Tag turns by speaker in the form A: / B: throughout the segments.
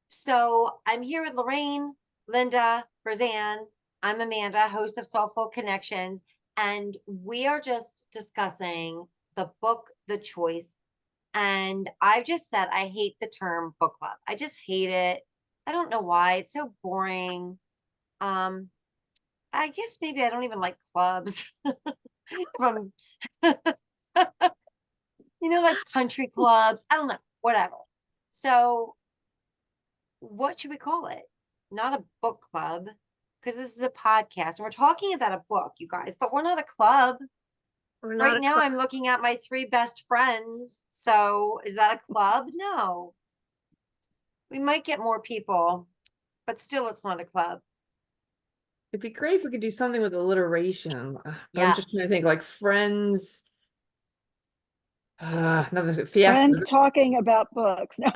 A: So I'm here with Loraine, Linda, Roseanne. I'm Amanda, host of SolFul Connections, and we are just discussing the book, The Choice. And I've just said I hate the term book club. I just hate it. I don't know why. It's so boring. Um, I guess maybe I don't even like clubs. From like country clubs. I don't know, whatever. So what should we call it? Not a book club, because this is a podcast and we're talking about a book, you guys, but we're not a club.
B: We're
A: Right
B: not a
A: now,
B: club.
A: I'm looking at my three best friends. So is that a club? No. We might get more people, but still, it's not a club.
C: It'd be great if we could do something with alliteration. I'm just trying to
A: Yes.
C: think, like friends. Another
B: Friends
C: fiesta.
B: talking about books. No.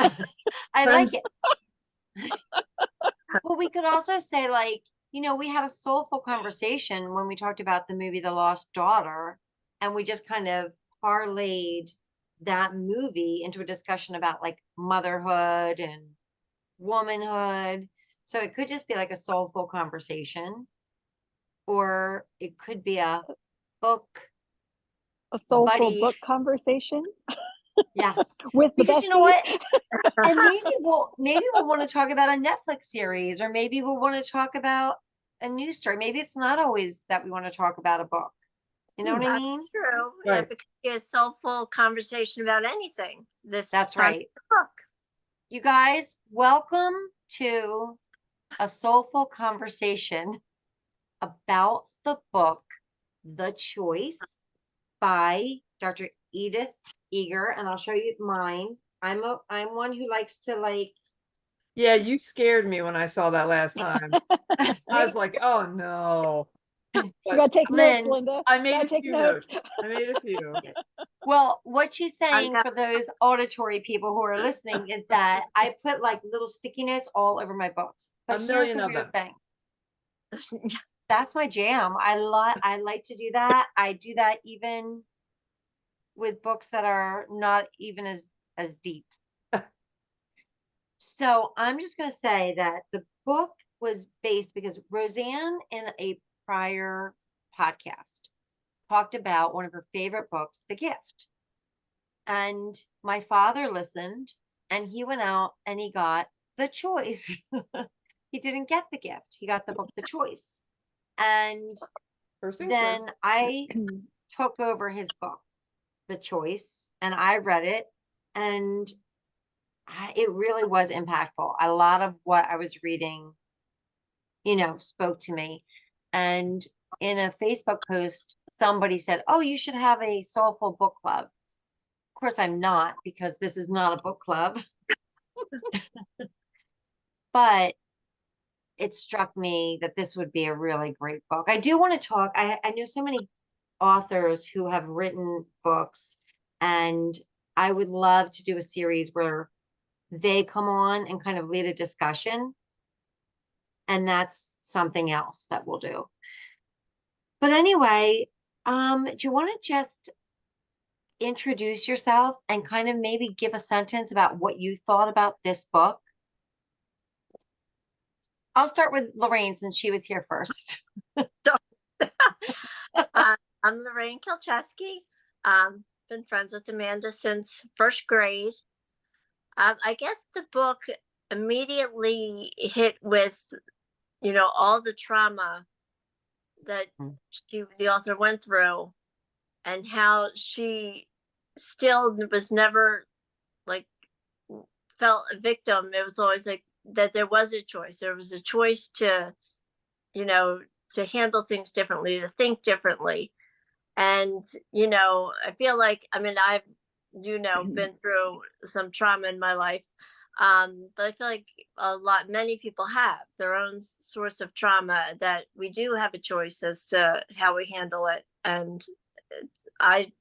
A: I like
C: Friends.
A: it. Well, we could also say, like, we had a soulful conversation when we talked about the movie The Lost Daughter, and we just kind of parlayed that movie into a discussion about like motherhood and womanhood. So it could just be like a soulful conversation, or it could be a book
B: A soulful
A: buddy.
B: book conversation
A: Yes.
B: with the
A: Because you know what?
B: besties.
A: And maybe we'll want to talk about a Netflix series, or maybe we'll want to talk about a news story. Maybe it's not always that we want to talk about a book. You know what I mean?
B: True. Yeah,
C: Right.
B: because a soulful conversation about anything. This
A: That's
B: time
A: right.
B: the book.
A: You guys, welcome to a soulful conversation about the book The Choice by Dr. Edith Eger, and I'll show you mine. I'm one who likes to like.
C: Yeah, you scared me when I saw that last time. I was like, oh no.
B: You
C: But
B: gotta take notes,
A: Lynn,
B: Linda.
C: I made
B: Gotta
C: a
B: take
C: few
B: notes.
C: notes. I made a few.
A: well, what she's
B: I'm
A: saying for those auditory people who are listening is that I put like little sticky notes all over my books. But
C: A
A: here's
C: million
A: the
C: of
A: weird
C: them.
A: thing. That's my jam. I like to do that. I do that even with books that are not even as deep. So I'm just going to say that the book was based because Roseanne, in a prior podcast, talked about one of her favorite books, The Gift. And my father listened, and he went out and he got The Choice. He didn't get The Gift. He got the book The Choice. And
C: First things first.
A: then I took over his book, The Choice, and I read it, and it really was impactful. A lot of what I was reading, spoke to me. And in a Facebook post, somebody said, "Oh, you should have a soulful book club." Of course, I'm not, because this is not a book club. But it struck me that this would be a really great book. I do want to talk. I know so many authors who have written books, and I would love to do a series where they come on and kind of lead a discussion. And that's something else that we'll do. But anyway, do you want to just introduce yourselves and kind of maybe give a sentence about what you thought about this book? I'll start with Loraine since she was here first.
B: I'm Loraine Kilcheski. Been friends with Amanda since first grade. I guess the book immediately hit with, all the trauma that the author went through, and how she still was never like felt a victim. It was always like that there was a choice. There was a choice to, to handle things differently, to think differently. And, I feel like, I've, been through some trauma in my life. But I feel like many people have their own source of trauma, that we do have a choice as to how we handle it. And I'm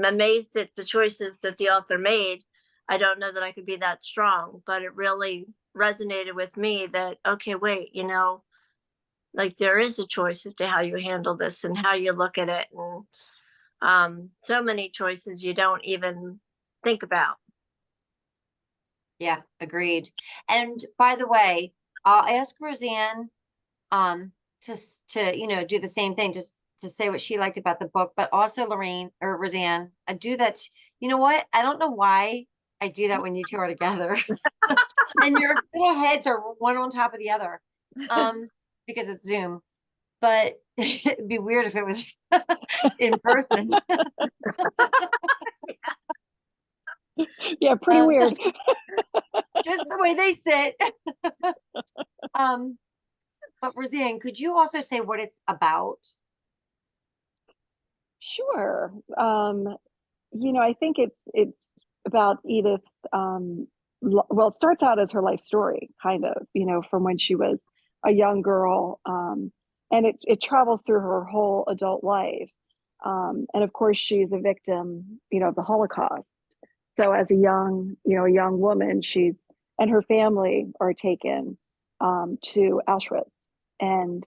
B: amazed at the choices that the author made. I don't know that I could be that strong, but it really resonated with me that, okay, wait, like there is a choice as to how you handle this and how you look at it. And so many choices you don't even think about.
A: Yeah, agreed. And by the way, I'll ask Roseanne to do the same thing, just to say what she liked about the book, but also Loraine or Roseanne, I do that. You know what? I don't know why I do that when you two are together. And your little heads are one on top of the other. Because it's Zoom. But it'd be weird if it was in person.
D: Yeah, pretty weird.
A: Just the way they sit. But Roseanne, could you also say what it's about?
D: Sure. I think it's about Edith's well, it starts out as her life story, kind of, from when she was a young girl. And it travels through her whole adult life. And of course she's a victim, of the Holocaust. So as a young woman, and her family are taken to Auschwitz. And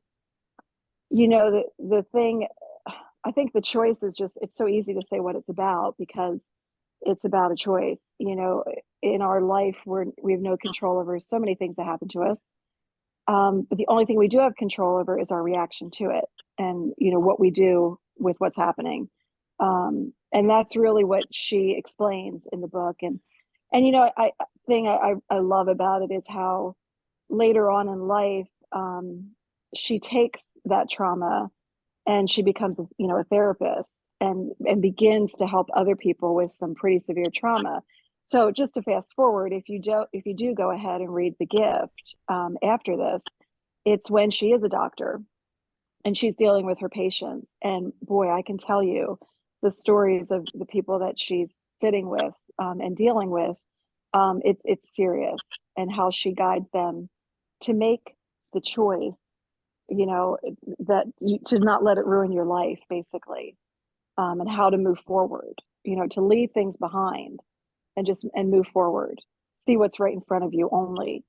D: the thing, I think the choice is just, it's so easy to say what it's about because it's about a choice. In our life, we have no control over so many things that happen to us. But the only thing we do have control over is our reaction to it and, what we do with what's happening. And that's really what she explains in the book. I love about it is how later on in life, she takes that trauma and she becomes a therapist and begins to help other people with some pretty severe trauma. So just to fast forward, if you do go ahead and read The Gift after this, it's when she is a doctor and she's dealing with her patients. And boy, I can tell you the stories of the people that she's sitting with and dealing with. It's serious, and how she guides them to make the choice, to not let it ruin your life, basically, and how to move forward, to leave things behind and move forward, see what's right in front of you only.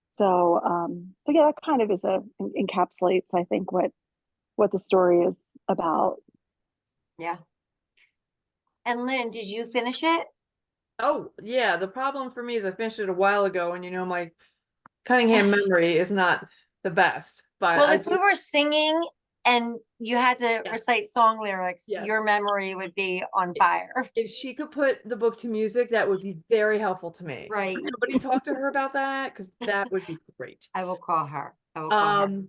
D: So yeah, that kind of encapsulates, I think, what the story is about.
A: Yeah. And Lynn, did you finish it?
C: Oh, yeah. The problem for me is I finished it a while ago, and my Cunningham memory is not the best. But
A: Well, if we were singing and you had to
C: Yes.
A: recite song lyrics,
C: Yes.
A: your memory would be on fire.
C: If she could put the book to music, that would be very helpful to me.
A: Right.
C: Somebody talk to her about that, because that would be great.
A: I will call her. I will call her.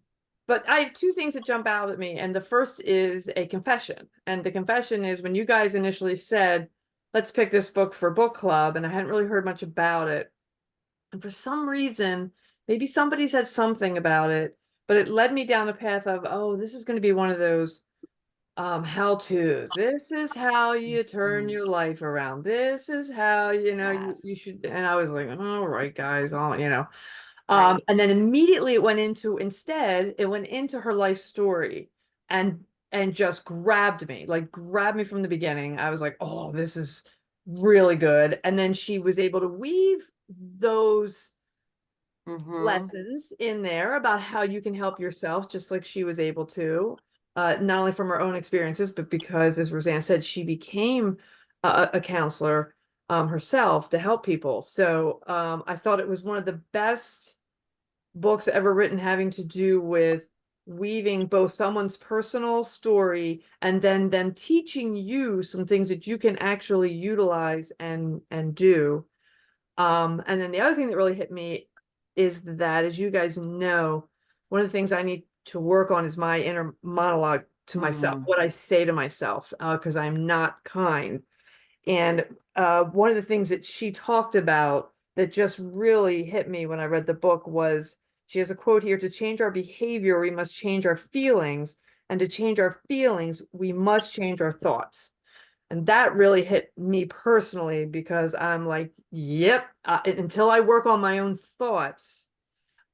C: But I have two things that jump out at me, and the first is a confession. And the confession is when you guys initially said, let's pick this book for book club, and I hadn't really heard much about it. And for some reason, maybe somebody said something about it, but it led me down a path of, oh, this is going to be one of those how-tos. This is how you turn your life around. This is how, you should. And I was like, all right, guys,
A: Right.
C: and then immediately it went into her life story and just grabbed me from the beginning. I was like, oh, this is really good. And then she was able to weave those lessons in there about how you can help yourself, just like she was able to, not only from her own experiences, but because, as Roseanne said, she became a counselor herself to help people. So I thought it was one of the best books ever written, having to do with weaving both someone's personal story and then them teaching you some things that you can actually utilize and do. And then the other thing that really hit me is that, as you guys know, one of the things I need to work on is my inner monologue to myself, what I say to myself, because I'm not kind. And one of the things that she talked about that just really hit me when I read the book was, she has a quote here: to change our behavior, we must change our feelings. And to change our feelings, we must change our thoughts. And that really hit me personally, because I'm like, yep, until I work on my own thoughts,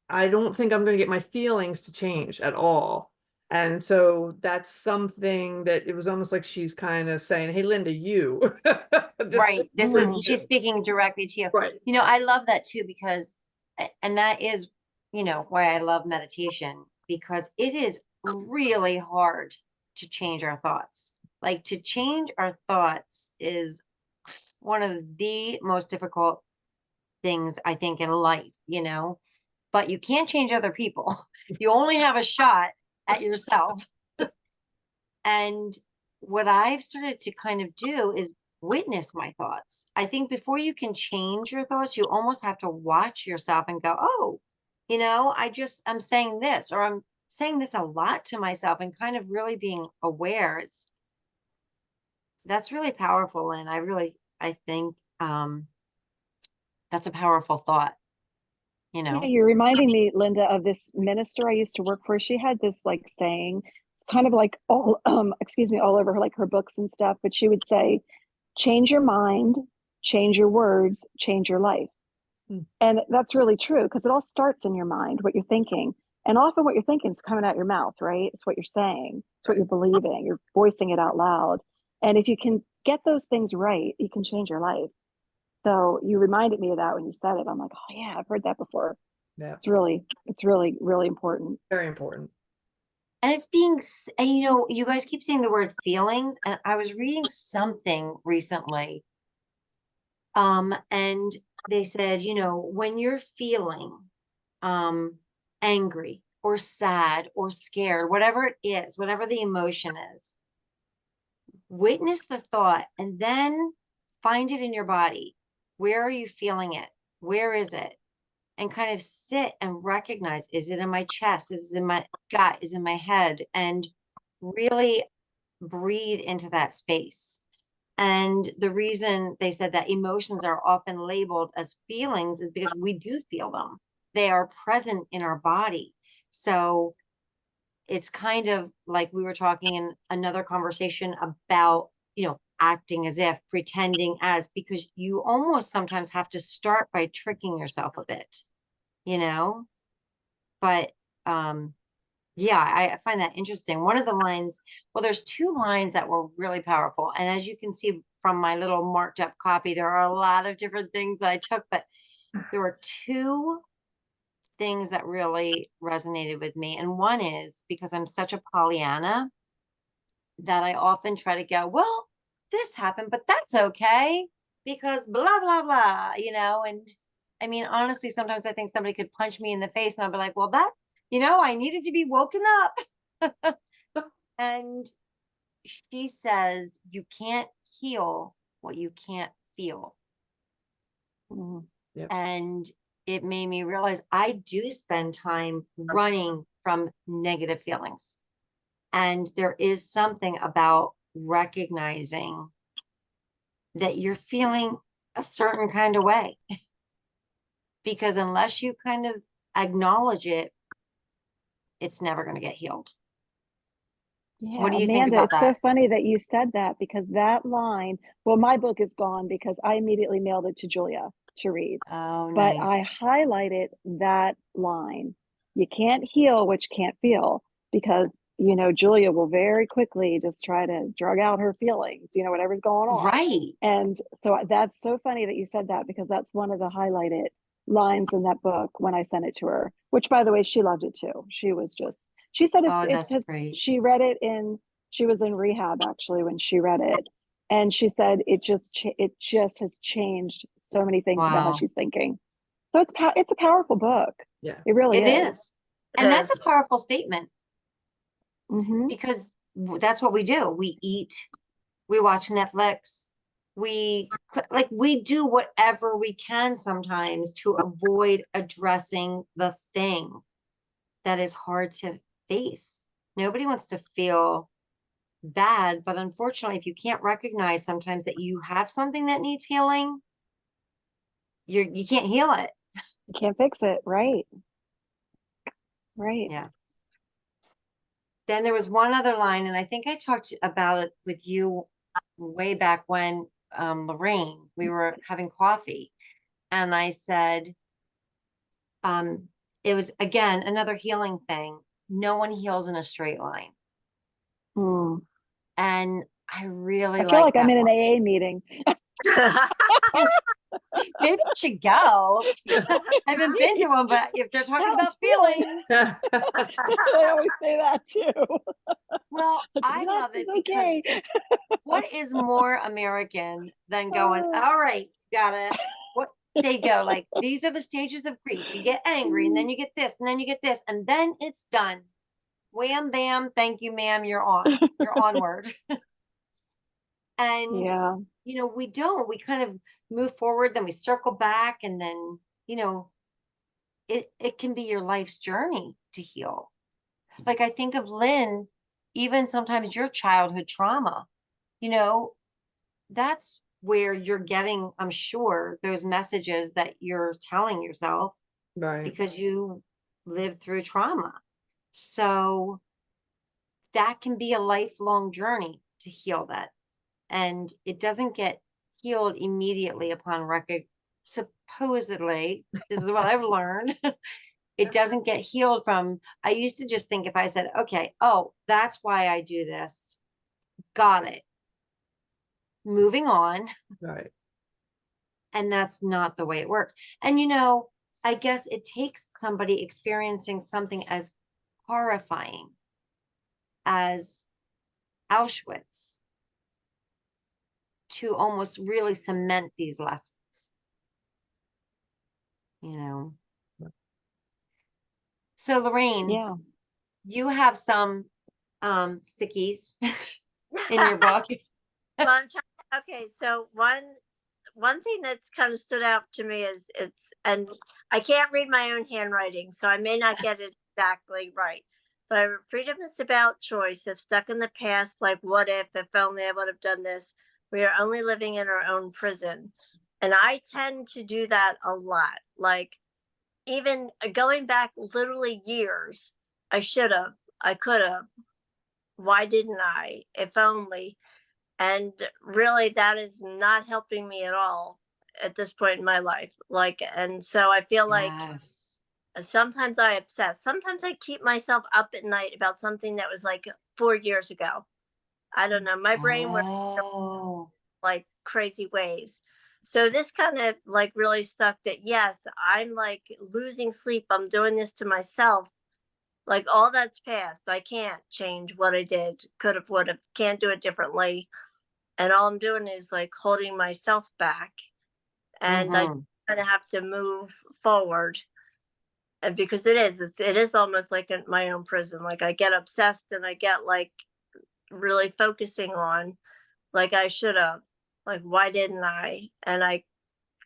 C: I don't think I'm going to get my feelings to change at all. And so that's something that it was almost like she's kind of saying, hey, Linda, you.
A: Right. She's speaking directly to you.
C: Right.
A: I love that too, because, and that is, why I love meditation, because it is really hard to change our thoughts. Like, to change our thoughts is one of the most difficult things, I think, in life, you know, but you can't change other people. You only have a shot at yourself. And what I've started to kind of do is witness my thoughts. I think before you can change your thoughts, you almost have to watch yourself and go, oh, you know, I'm saying this, or I'm saying this a lot to myself, and kind of really being aware. That's really powerful. And I think that's a powerful thought, you
D: Yeah,
A: know.
D: you're reminding me, Linda, of this minister I used to work for. She had this like saying, it's kind of like all excuse me, all over her, like her books and stuff, but she would say, change your mind, change your words, change your life. And that's really true because it all starts in your mind, what you're thinking. And often what you're thinking is coming out your mouth, right? It's what you're saying, it's what you're believing, you're voicing it out loud. And if you can get those things right, you can change your life. So you reminded me of that when you said it. I'm like, oh yeah, I've heard that before.
C: Yeah,
D: It's really, really important.
C: very important.
A: And and you know, you guys keep saying the word feelings, and I was reading something recently. And they said, you know, when you're feeling angry or sad or scared, whatever it is, whatever the emotion is, witness the thought and then find it in your body. Where are you feeling it? Where is it? And kind of sit and recognize, is it in my chest? Is it in my gut? Is it in my head? And really breathe into that space. And the reason they said that emotions are often labeled as feelings is because we do feel them. They are present in our body. So it's kind of like we were talking in another conversation about, you know, acting as if, pretending as, because you almost sometimes have to start by tricking yourself a bit, you know? But yeah, I find that interesting. One of the lines, well, there's two lines that were really powerful. And as you can see from my little marked up copy, there are a lot of different things that I took, but there were two things that really resonated with me. And one is because I'm such a Pollyanna that I often try to go, well, this happened, but that's okay because blah, blah, blah, you know? And I mean, honestly, sometimes I think somebody could punch me in the face and I'll be like, well, that, you know, I needed to be woken up. And she says, you can't heal what you can't feel.
D: Mhm.
C: Yep.
A: And it made me realize I do spend time running from negative feelings. And there is something about recognizing that you're feeling a certain kind of way. Because unless you kind of acknowledge it, it's never going to get healed.
D: Yeah,
A: What do you think
D: Amanda,
A: about
D: it's so
A: that?
D: funny that you said that because that line, well, my book is gone because I immediately mailed it to Julia to read.
A: Oh,
D: But
A: nice.
D: I highlighted that line. You can't heal what you can't feel because, you know, Julia will very quickly just try to drug out her feelings, you know, whatever's going on.
A: Right.
D: And so that's so funny that you said that because that's one of the highlighted lines in that book when I sent it to her, which by the way, she loved it too. She was just, she said
A: Oh,
D: it's
A: that's
D: because
A: great.
D: she read it she was in rehab actually when she read it. And she said it just has changed so many things about how
A: Wow.
D: she's thinking. So it's a powerful book.
C: Yeah.
D: It really
A: It
D: is.
A: is. And that's a powerful statement
D: Mm-hmm.
A: because that's what we do. We eat, we watch Netflix, we do whatever we can sometimes to avoid addressing the thing that is hard to face. Nobody wants to feel bad, but unfortunately, if you can't recognize sometimes that you have something that needs healing, you can't heal it.
D: You can't fix it. Right. Right.
A: Yeah. Then there was one other line, and I think I talked about it with you way back when, Loraine, we were having coffee, and I said, um, it was again another healing thing. No one heals in a straight line.
D: Mm.
A: And I really
D: I feel
A: like
D: like I'm
A: that
D: in an
A: one.
D: AA meeting.
A: Maybe you should go. I haven't been to one, but if they're talking
D: How
A: about
D: it's feeling.
A: feelings,
D: I always say that too.
A: well, I
D: Relapse
A: love
D: is
A: it because
D: okay.
A: what is more American than going, all right, got it. they go like, these are the stages of grief. You get angry, and then you get this, and then you get this, and then it's done. Wham, bam, thank you, ma'am, you're on. You're onward. And,
D: Yeah.
A: we don't. We kind of move forward, then we circle back, and then, it can be your life's journey to heal. Like I think of Lynn, even sometimes your childhood trauma, that's where you're getting, I'm sure, those messages that you're telling yourself
C: Right.
A: because you lived through trauma. So that can be a lifelong journey to heal that. And it doesn't get healed immediately upon supposedly, this is what I've learned. It doesn't get healed from, I used to just think if I said, okay, oh, that's why I do this. Got it. Moving on.
C: Right.
A: And that's not the way it works. And, I guess it takes somebody experiencing something as horrifying as Auschwitz to almost really cement these lessons. So Loraine,
D: Yeah.
A: you have some stickies in your book.
B: Well, okay, so one thing that's kind of stood out to me is and I can't read my own handwriting, so I may not get it exactly right. But freedom is about choice. If stuck in the past, like what if only I would have done this, we are only living in our own prison. And I tend to do that a lot. Like even going back literally years, I should have, I could have. Why didn't I? If only. And really, that is not helping me at all at this point in my life. Like, and so I feel like
A: Yes.
B: sometimes I obsess. Sometimes I keep myself up at night about something that was like 4 years ago. I don't know. My brain works
A: Oh.
B: like crazy ways. So this kind of like really stuck that yes, I'm like losing sleep. I'm doing this to myself. Like all that's past. I can't change what I did, could have, would have, can't do it differently. And all I'm doing is like holding myself back. And I
A: Mhm.
B: kind of have to move forward. And because it is almost like my own prison. Like I get obsessed and I get like really focusing on like I should have, like why didn't I?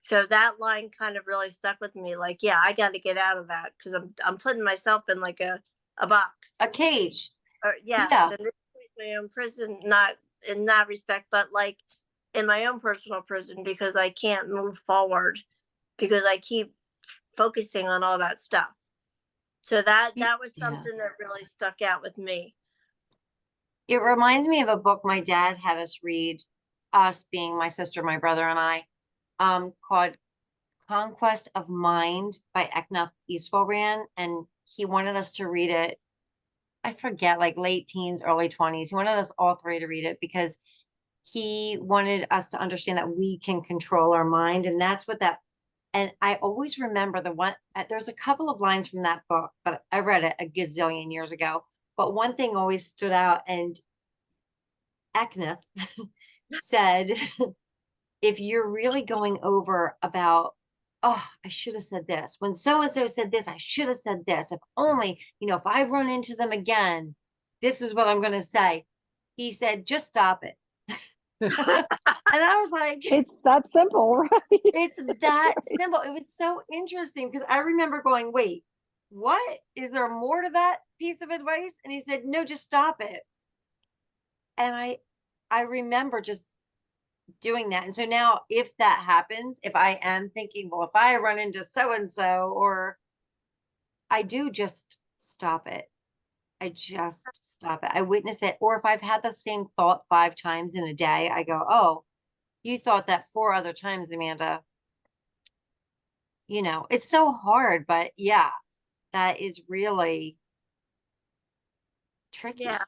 B: So that line kind of really stuck with me. Like, yeah, I got to get out of that because I'm putting myself in like a box.
A: A cage.
B: Or yes,
A: Yeah.
B: and this is my own prison, not in that respect, but like in my own personal prison because I can't move forward because I keep focusing on all that stuff. So that was
A: Yeah.
B: something that really stuck out with me.
A: It reminds me of a book my dad had us read, us being my sister, my brother, and I, called Conquest of Mind by Eknath Easwaran. And he wanted us to read it, I forget, like late teens, early 20s. He wanted us all three to read it because he wanted us to understand that we can control our mind. And that's what and I always remember there's a couple of lines from that book, but I read it a gazillion years ago. But one thing always stood out, and Eknath said, if you're really going over about, oh, I should have said this. When so-and-so said this, I should have said this. If only, if I run into them again, this is what I'm going to say. He said, just stop it. And I was like,
D: It's that simple, right?
A: it's that simple. It was so interesting because I remember going, wait, what? Is there more to that piece of advice? And he said, no, just stop it. And I remember just doing that. And so now if that happens, if I am thinking, well, if I run into so-and-so, or I do just stop it. I just stop it. I witness it. Or if I've had the same thought 5 times in a day, I go, oh, you thought that 4 other times, Amanda. It's so hard, but yeah, that is really tricky.
B: Yeah.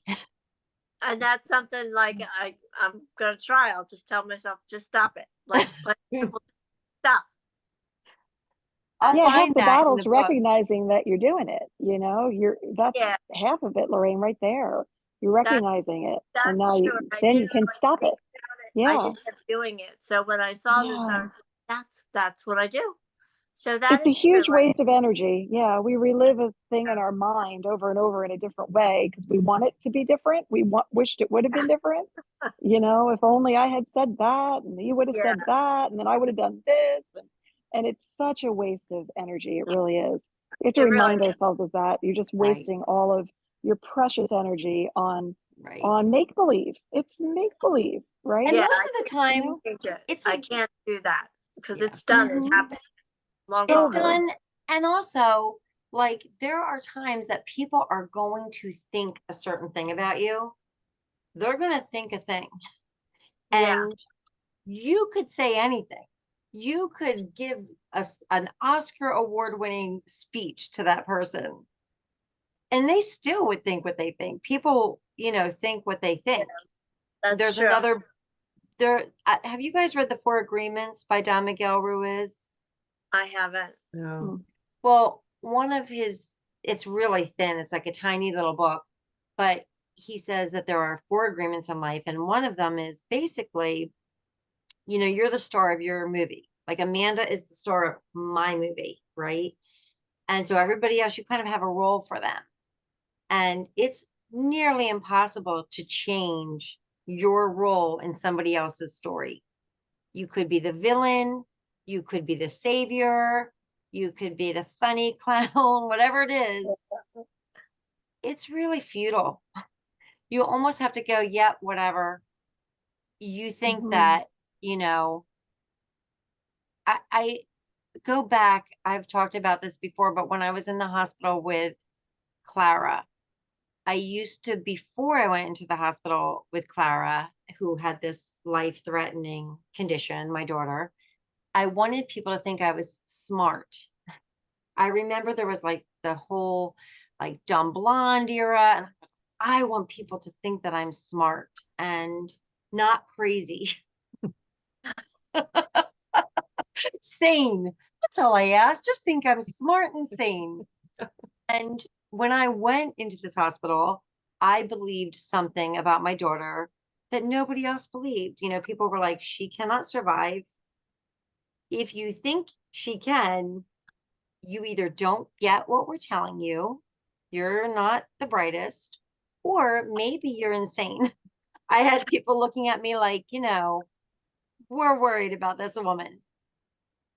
B: And that's something like I'm gonna try. I'll just tell myself, just stop it. Like stop.
A: I'll
D: Yeah, half
A: find
D: the
A: that in
D: battle's
A: the book.
D: recognizing that you're doing it. That's
B: Yeah,
D: half of it, Loraine, right there. You're recognizing it, and
B: that's
D: now
B: true.
D: then you can stop it.
B: I
D: Yeah,
B: just kept doing it. So when I saw this, I
D: yeah,
B: was That's what I do. So that
D: It's a
B: is true.
D: huge waste of energy. Yeah, we relive a thing in our mind over and over in a different way because we want it to be different. Wished it would have been different. If only I had said that, and you would have
B: Yeah,
D: said that, and then I would have done this, and it's such a waste of energy. It really is. We have to
B: it really
D: remind
B: is.
D: ourselves of that. You're just
A: Right.
D: wasting all of your precious energy on
A: Right.
D: make believe. It's make believe, right?
A: And
B: Yeah,
A: most
B: I
A: of the
B: can't
A: time,
B: change it.
A: it's
B: I
A: like,
B: can't do that because
A: yeah.
B: it's done. It
D: Mhm.
B: happened long
A: It's
B: ago.
A: done. And also, like, there are times that people are going to think a certain thing about you. They're going to think a thing.
B: Yeah,
A: And you could say anything. You could give us an Oscar award-winning speech to that person, and they still would think what they think. People, think what they think.
B: that's
A: There's
B: true.
A: another have you guys read The Four Agreements by Don Miguel Ruiz?
B: I haven't.
C: No.
A: Well, one of his, it's really thin. It's like a tiny little book, but he says that there are four agreements in life. And one of them is basically, you're the star of your movie. Like Amanda is the star of my movie, right? And so everybody else, you kind of have a role for them. And it's nearly impossible to change your role in somebody else's story. You could be the villain, you could be the savior, you could be the funny clown, whatever it is. It's really futile. You almost have to go, yeah, whatever. You think
D: Mhm.
A: that, I go back, I've talked about this before, but when I was in the hospital with Clara, I used to, before I went into the hospital with Clara, who had this life-threatening condition, my daughter, I wanted people to think I was smart. I remember there was like the whole like dumb blonde era, and I want people to think that I'm smart and not crazy. Sane. That's all I ask. Just think I'm smart and sane. And when I went into this hospital, I believed something about my daughter that nobody else believed. People were like, she cannot survive. If you think she can, you either don't get what we're telling you, you're not the brightest, or maybe you're insane. I had people looking at me like, we're worried about this woman.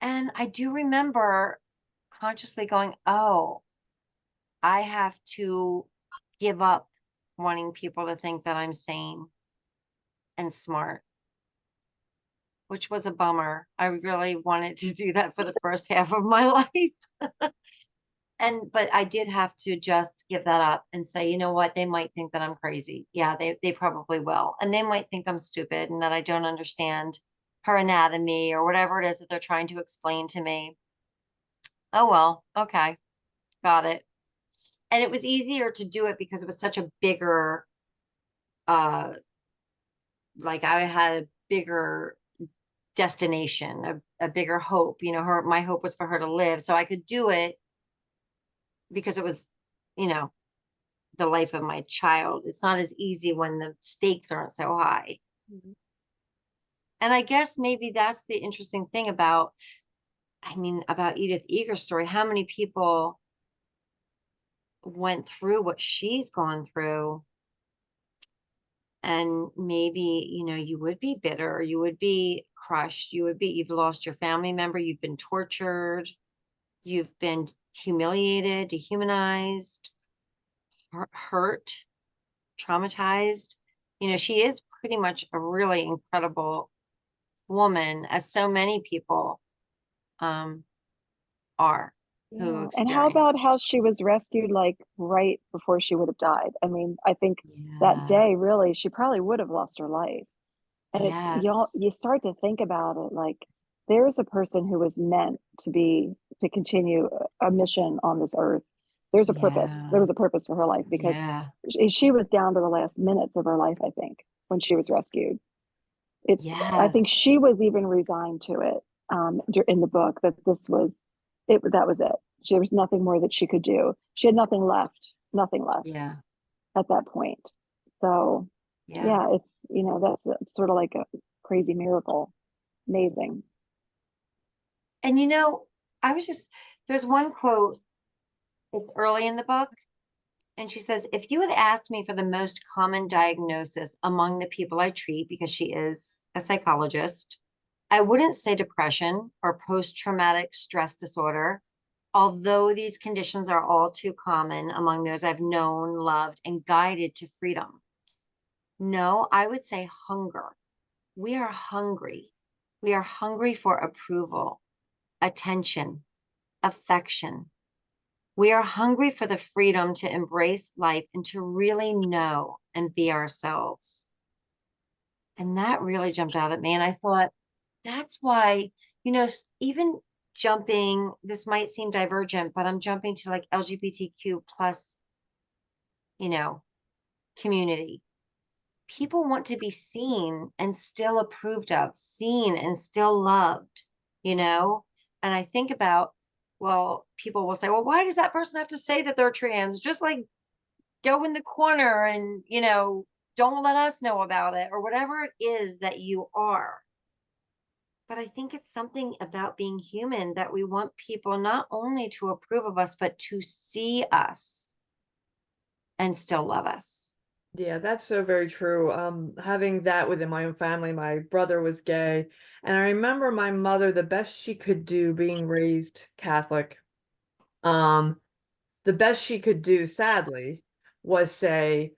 A: And I do remember consciously going, oh, I have to give up wanting people to think that I'm sane and smart, which was a bummer. I really wanted to do that for the first half of my life. But I did have to just give that up and say, you know what, they might think that I'm crazy. Yeah, they probably will. And they might think I'm stupid and that I don't understand her anatomy or whatever it is that they're trying to explain to me. Oh, well, okay, got it. And it was easier to do it because it was such a bigger, uh, like I had a bigger destination, a bigger hope. My hope was for her to live. So I could do it because it was, you know, the life of my child. It's not as easy when the stakes aren't so high.
B: Mhm.
A: And I guess maybe that's the interesting thing about, about Edith Eger's story. How many people went through what she's gone through? And maybe, you would be bitter, you would be crushed, you've lost your family member, you've been tortured, you've been humiliated, dehumanized, hurt, traumatized. She is pretty much a really incredible woman, as so many people um are who
D: Yeah. And how
A: experience.
D: about how she was rescued like right before she would have died? I mean, I think that day
A: Yes.
D: really she probably would have lost her life. And it's
A: Yes.
D: you start to think about it like there's a person who was meant to continue a mission on this earth. There's a purpose. There
A: Yeah.
D: was a purpose for her life because
A: Yeah.
D: she was down to the last minutes of her life, I think, when she was rescued. I think
A: Yes.
D: she was even resigned to it in the book that this was it. That was it. There was nothing more that she could do. She had nothing left
A: Yeah.
D: at that point. So
A: Yeah.
D: yeah, it's that's sort of like a crazy miracle. Amazing.
A: And you know, there's one quote, it's early in the book, and she says, if you had asked me for the most common diagnosis among the people I treat, because she is a psychologist, I wouldn't say depression or post-traumatic stress disorder, although these conditions are all too common among those I've known, loved, and guided to freedom. No, I would say hunger. We are hungry. We are hungry for approval, attention, affection. We are hungry for the freedom to embrace life and to really know and be ourselves. And that really jumped out at me. And I thought, that's why, even jumping, this might seem divergent, but I'm jumping to like LGBTQ plus, you know, community. People want to be seen and still approved of, seen and still loved, you know? And I think about, well, people will say, well, why does that person have to say that they're trans? Just like go in the corner and, don't let us know about it, or whatever it is that you are. But I think it's something about being human that we want people not only to approve of us, but to see us and still love us.
C: Yeah, that's so very true. Having that within my own family, my brother was gay, and I remember my mother, the best she could do, being raised Catholic, the best she could do, sadly, was say,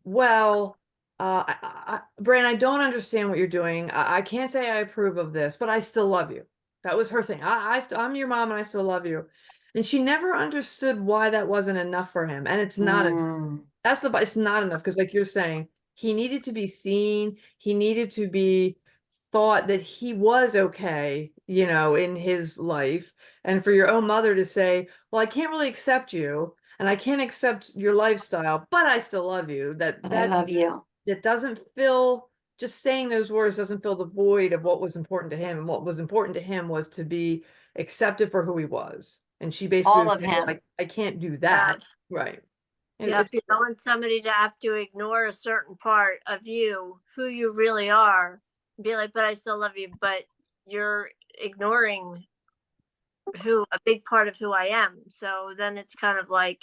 C: well, Bran, I don't understand what you're doing. I can't say I approve of this, but I still love you. That was her thing. I'm your mom and I still love you. And she never understood why that wasn't enough for him. And it's not it's not enough, because like you're saying, he needed to be seen, he needed to be thought that he was okay, in his life. And for your own mother to say, well, I can't really accept you and I can't accept your lifestyle, but I still love you,
A: But I love you.
C: that doesn't fill, just saying those words doesn't fill the void of what was important to him. And what was important to him was to be accepted for who he was. And she basically
A: All
C: was
A: of
C: saying,
A: him.
C: I can't do
B: Yeah.
C: that. Right. And
B: Yeah, if
C: it's
B: you don't want somebody to have to ignore a certain part of you, who you really are, be like, but I still love you, but you're ignoring a big part of who I am. So then it's kind of like,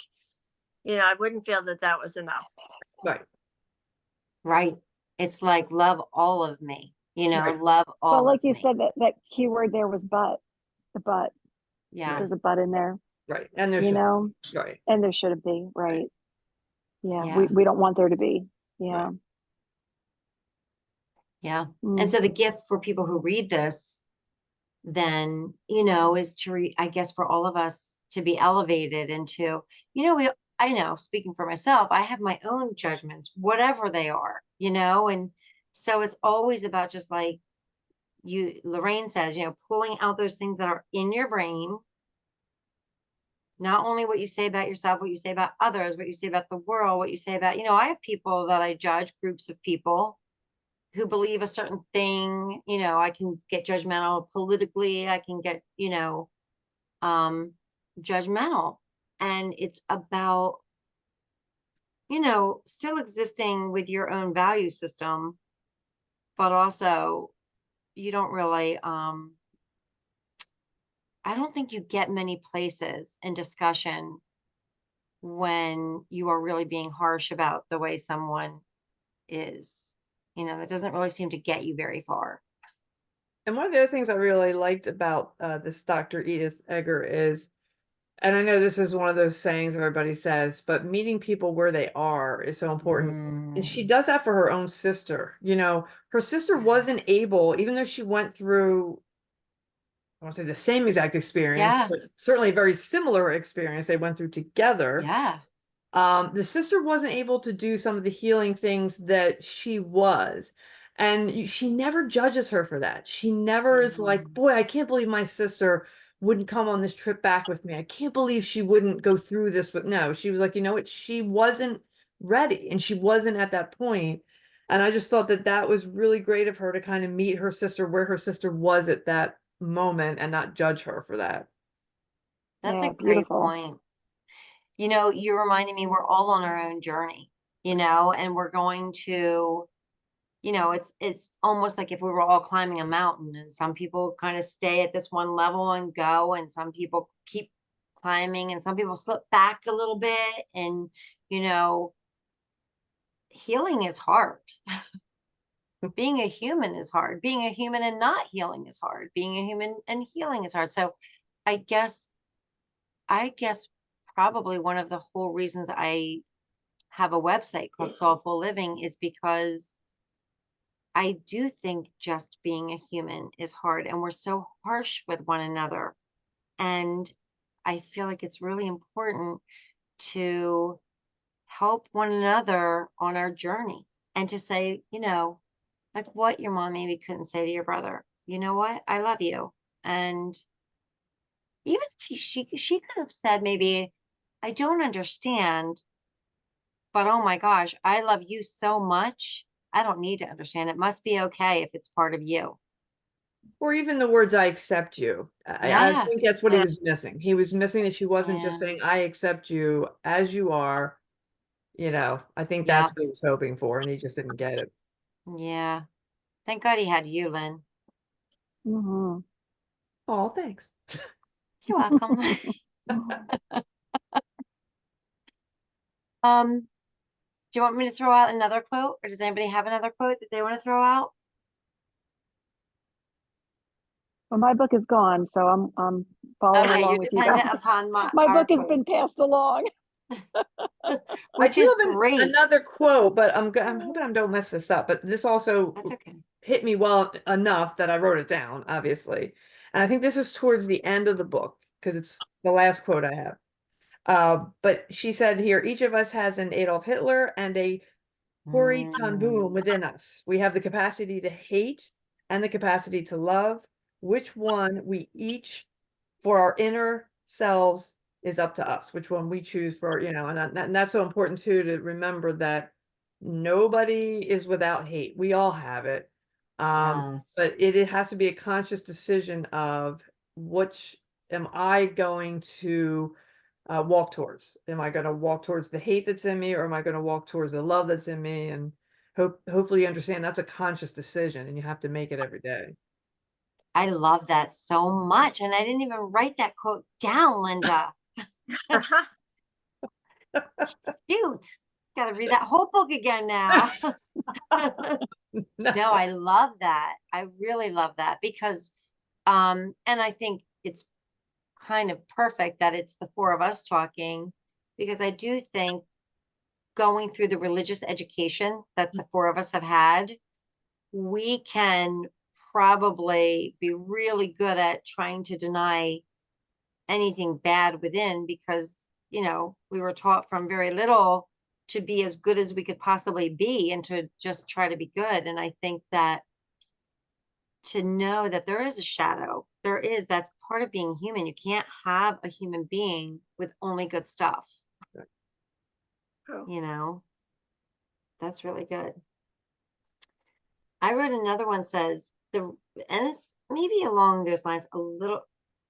B: I wouldn't feel that that was enough.
C: right.
A: Right. It's like love all of me,
C: Right.
A: love
D: But
A: all
D: like
A: of
D: you
A: me.
D: said, that key word there was but. The but.
A: Yeah.
D: There's a but in there,
C: Right. And there's
D: you know,
C: right.
D: and there should be, right? Yeah,
A: Yeah.
D: we don't want there to be. Yeah.
C: Right.
A: Yeah. And
D: Mm.
A: so the gift for people who read this then, is I guess for all of us to be elevated into, I know, speaking for myself, I have my own judgments, whatever they are, and so it's always about just like Loraine says, pulling out those things that are in your brain, not only what you say about yourself, what you say about others, what you say about the world, what you say about, I have people that I judge, groups of people who believe a certain thing, I can get judgmental politically, I can get, um, judgmental. And it's about, still existing with your own value system, but also you don't really, I don't think you get many places in discussion when you are really being harsh about the way someone is. That doesn't really seem to get you very far.
C: And one of the other things I really liked about this Dr. Edith Eger is, and I know this is one of those sayings everybody says, but meeting people where they are is so important. And she does that for her own sister. Her sister wasn't able, even though she went through, I won't say the same exact experience,
A: Yeah.
C: but certainly a very similar experience they went through together.
A: Yeah.
C: The sister wasn't able to do some of the healing things that she was. And she never judges her for that. She never is like, boy, I can't believe my sister wouldn't come on this trip back with me. I can't believe she wouldn't go through this. But no, she was like, you know what? She wasn't ready and she wasn't at that point. And I just thought that that was really great of her to kind of meet her sister where her sister was at that moment and not judge her for that.
A: That's a
D: Yeah,
A: great
D: beautiful.
A: point. You're reminding me we're all on our own journey, and we're going to you know, it's almost like if we were all climbing a mountain, and some people kind of stay at this one level and go, and some people keep climbing, and some people slip back a little bit. And, you know, healing is hard. Being a human is hard. Being a human and not healing is hard. Being a human and healing is hard. So I guess, I guess probably one of the whole reasons I have a website called Soulful Living is because I do think just being a human is hard, and we're so harsh with one another. And I feel like it's really important to help one another on our journey, and to say, you know, like what your mom maybe couldn't say to your brother. You know what? I love you. And even if she could have said maybe, I don't understand, but oh my gosh, I love you so much. I don't need to understand. It must be okay if it's part of you.
C: Or even the words, I accept you. I think
A: Yes.
C: that's what he
B: Yeah.
C: was missing. He was missing that she wasn't just
A: Yeah.
C: saying, I accept you as you are. You know, I think that's
A: Yeah.
C: what he was hoping for, and he just didn't get it.
A: Yeah. Thank God he had you, Lynn.
D: Mhm.
C: Oh, thanks.
A: You're welcome. Do you want me to throw out another quote, or does anybody have another quote that they want to throw out?
D: Well, my book is gone, so I'm following
A: Okay,
D: along
A: you're
D: with you
A: dependent
D: guys.
A: upon
D: My
A: our
D: book has been
A: quotes,
D: passed along.
C: I
A: which
C: do
A: is
C: have
A: great.
C: another quote, but I'm hoping I don't mess this up. But this also
A: That's okay.
C: hit me well enough that I wrote it down, obviously. And I think this is towards the end of the book because it's the last quote I have. But she said here, each of us has an Adolf Hitler and a Corey Ten Boom
A: Mm,
C: within us. We have the capacity to hate and the capacity to love. Which one we each for our inner selves is up to us. Which one we choose for, you know, and that's so important too, to remember that nobody is without hate. We all have it.
A: yes.
C: But it has to be a conscious decision of which am I going to walk towards? Am I going to walk towards the hate that's in me, or am I going to walk towards the love that's in me? And hopefully you understand that's a conscious decision, and you have to make it every day.
A: I love that so much. And I didn't even write that quote down, Linda. Shoot. Gotta read that whole book again now. No, I love that. I really love that because, and I think it's kind of perfect that it's the four of us talking, because I do think going through the religious education that the four of us have had, we can probably be really good at trying to deny anything bad within, because, you know, we were taught from very little to be as good as we could possibly be, and to just try to be good. And I think that to know that there is a shadow, that's part of being human. You can't have a human being with only good stuff, you know. That's really good. I wrote another one, says and it's maybe along those lines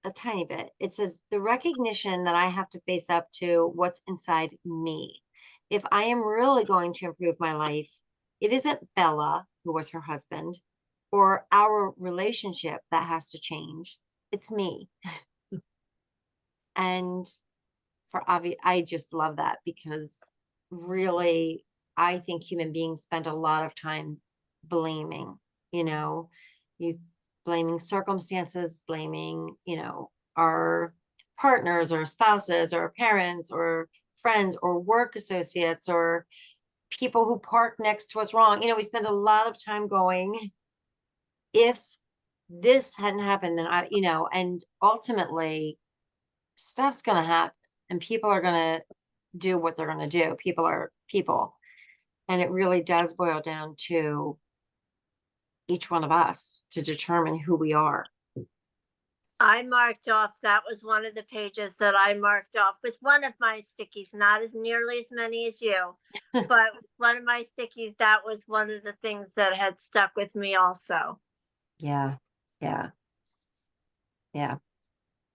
A: a tiny bit. It says the recognition that I have to face up to what's inside me. If I am really going to improve my life, it isn't Bella, who was her husband, or our relationship that has to change. It's me. And I just love that, because really, I think human beings spend a lot of time blaming, you know, you blaming circumstances, blaming, you know, our partners or spouses or parents or friends or work associates or people who park next to us wrong. You know, we spend a lot of time going, if this hadn't happened, then you know, and ultimately stuff's going to happen, and people are going to do what they're going to do. People are people. And it really does boil down to each one of us to determine who we are.
B: I marked off, that was one of the pages that I marked off with one of my stickies, not as nearly as many as you, but one of my stickies, that was one of the things that had stuck with me also.
A: Yeah. Yeah. Yeah.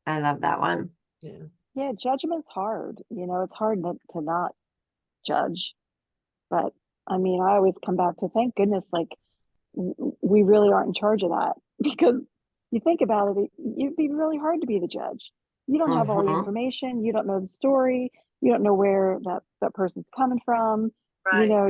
A: I love that one.
C: Yeah.
D: Yeah, judgment's hard. You know, it's hard to not judge. But I mean, I always come back to thank goodness, like we really aren't in charge of that, because you think about it, it'd be really hard to be the judge. You don't have all the information. You don't know the story. You don't know where that person's coming from. You
B: Right.
D: know,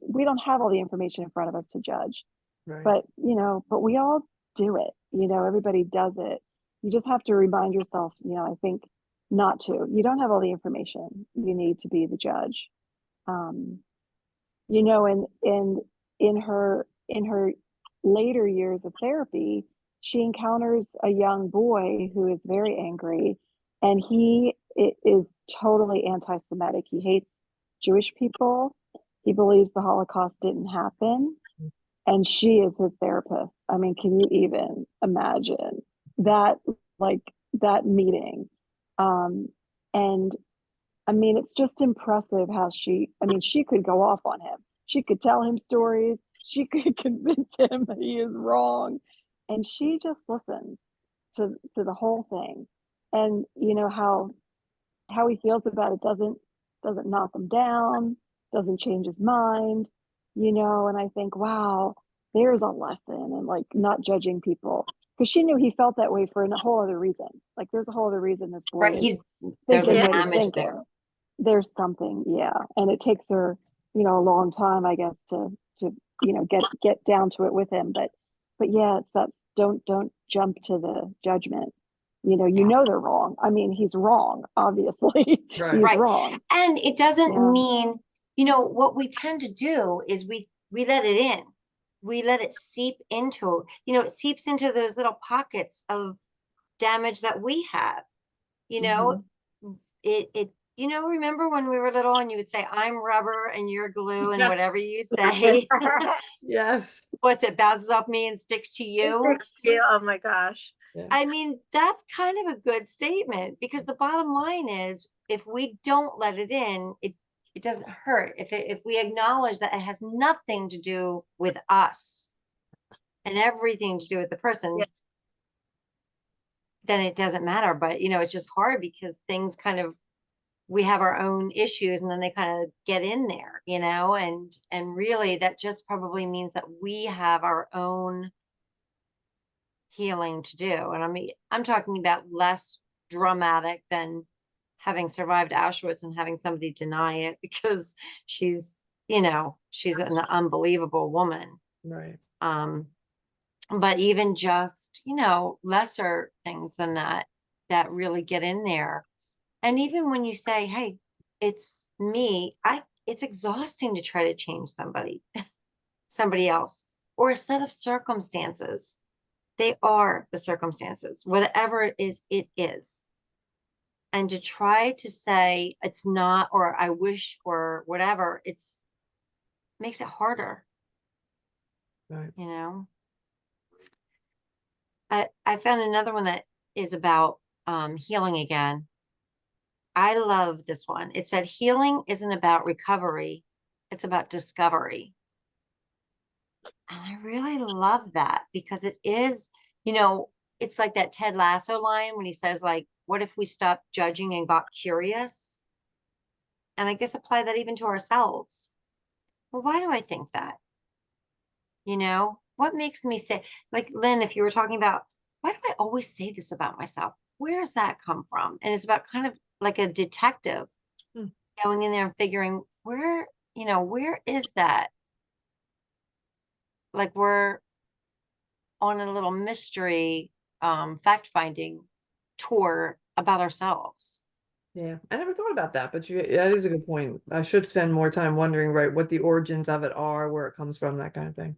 D: we don't have all the information in front of us to judge.
C: Right.
D: But, you know, but we all do it. You know, everybody does it. You just have to remind yourself, you know, I think not to. You don't have all the information you need to be the judge. You know, and in her later years of therapy, she encounters a young boy who is very angry, and he is totally anti-Semitic. He hates Jewish people. He believes the Holocaust didn't happen, and she is his therapist. I mean, can you even imagine that, like, that meeting? And I mean, it's just impressive how she could go off on him. She could tell him stories. She could convince him that he is wrong. And she just listens to the whole thing. And you know how he feels about it doesn't knock him down, doesn't change his mind, you know. And I think, wow, there's a lesson in, like, not judging people, because she knew he felt that way for a whole other reason. Like, there's a whole other reason this boy
A: Right.
D: is
A: There's a
D: thinking what he's
A: damage
D: thinking.
A: there.
D: There's something, yeah. And it takes her, you know, a long time, I guess, to you know, get down to it with him. But yeah, it's that don't jump to the judgment. You know, you know they're wrong. I mean, he's wrong, obviously.
C: Right.
D: He's
A: Right.
D: wrong.
A: And it doesn't
D: Yeah.
A: mean, you know, what we tend to do is we let it in. We let it seep into, you know, it seeps into those little pockets of damage that we have, you know. It you know, remember when we were little and you would say, I'm rubber and you're glue, and
C: Yeah.
A: whatever you say,
C: Yes.
A: what's it, bounces off me and sticks to you.
B: Oh my gosh.
C: Yeah.
A: I mean, that's kind of a good statement, because the bottom line is, if we don't let it in, it doesn't hurt. If we acknowledge that it has nothing to do with us and everything to do with the person,
B: Yeah.
A: then it doesn't matter. But, you know, it's just hard because things kind of, we have our own issues, and then they kind of get in there, you know, and really that just probably means that we have our own healing to do. And I mean, I'm talking about less dramatic than having survived Auschwitz and having somebody deny it because she's, you know, she's an unbelievable woman.
C: Right.
A: But even just, you know, lesser things than that, that really get in there. And even when you say, hey, it's me, it's exhausting to try to change somebody else, or a set of circumstances. They are the circumstances, whatever it is, it is. And to try to say it's not, or I wish, or whatever, makes it harder,
C: Right.
A: you know. I found another one that is about healing again. I love this one. It said, healing isn't about recovery, it's about discovery. And I really love that, because it is, you know, it's like that Ted Lasso line when he says, like, what if we stopped judging and got curious? And I guess apply that even to ourselves. Well, why do I think that? You know, what makes me say, like, Lynn, if you were talking about, why do I always say this about myself? Where does that come from? And it's about kind of like a detective going in there and figuring where, you know, where is that? Like, we're on a little mystery fact finding tour about ourselves.
C: Yeah, I never thought about that, but that is a good point. I should spend more time wondering, right, what the origins of it are, where it comes from, that kind of thing.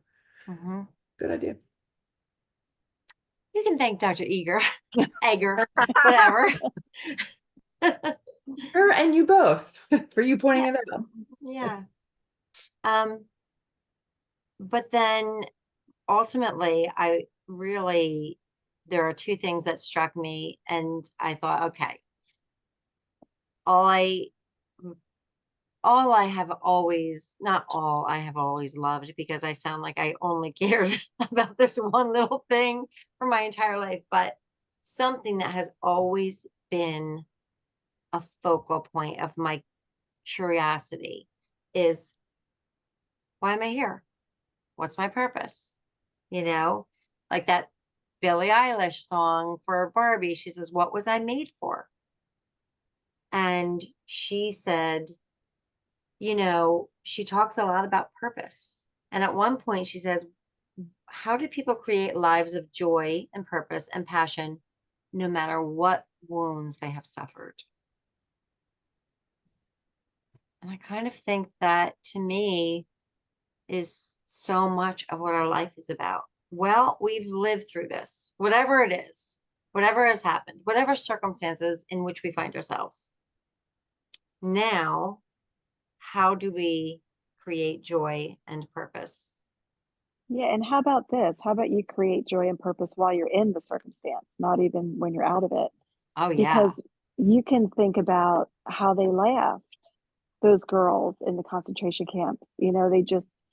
C: Good idea.
A: You can thank Dr. Eger, Eger, whatever.
C: Her and you both for you pointing it out.
A: Yeah. But then ultimately, there are two things that struck me, and I thought, okay, all I have always, not all I have always loved, because I sound like I only cared about this one little thing for my entire life, but something that has always been a focal point of my curiosity is, why am I here? What's my purpose? you know, like that Billie Eilish song for Barbie. She says, "What was I made for?" And she said, she talks a lot about purpose. And at one point she says, how do people create lives of joy and purpose and passion, no matter what wounds they have suffered? And I kind of think that, to me, is so much of what our life is about. Well, we've lived through this, whatever it is, whatever has happened, whatever circumstances in which we find ourselves. Now, how do we create joy and purpose?
D: Yeah, and how about this? How about you create joy and purpose while you're in the circumstance, not even when you're out of it?
A: Oh, yeah.
D: Because you can think about how they laughed, those girls in the concentration camps. They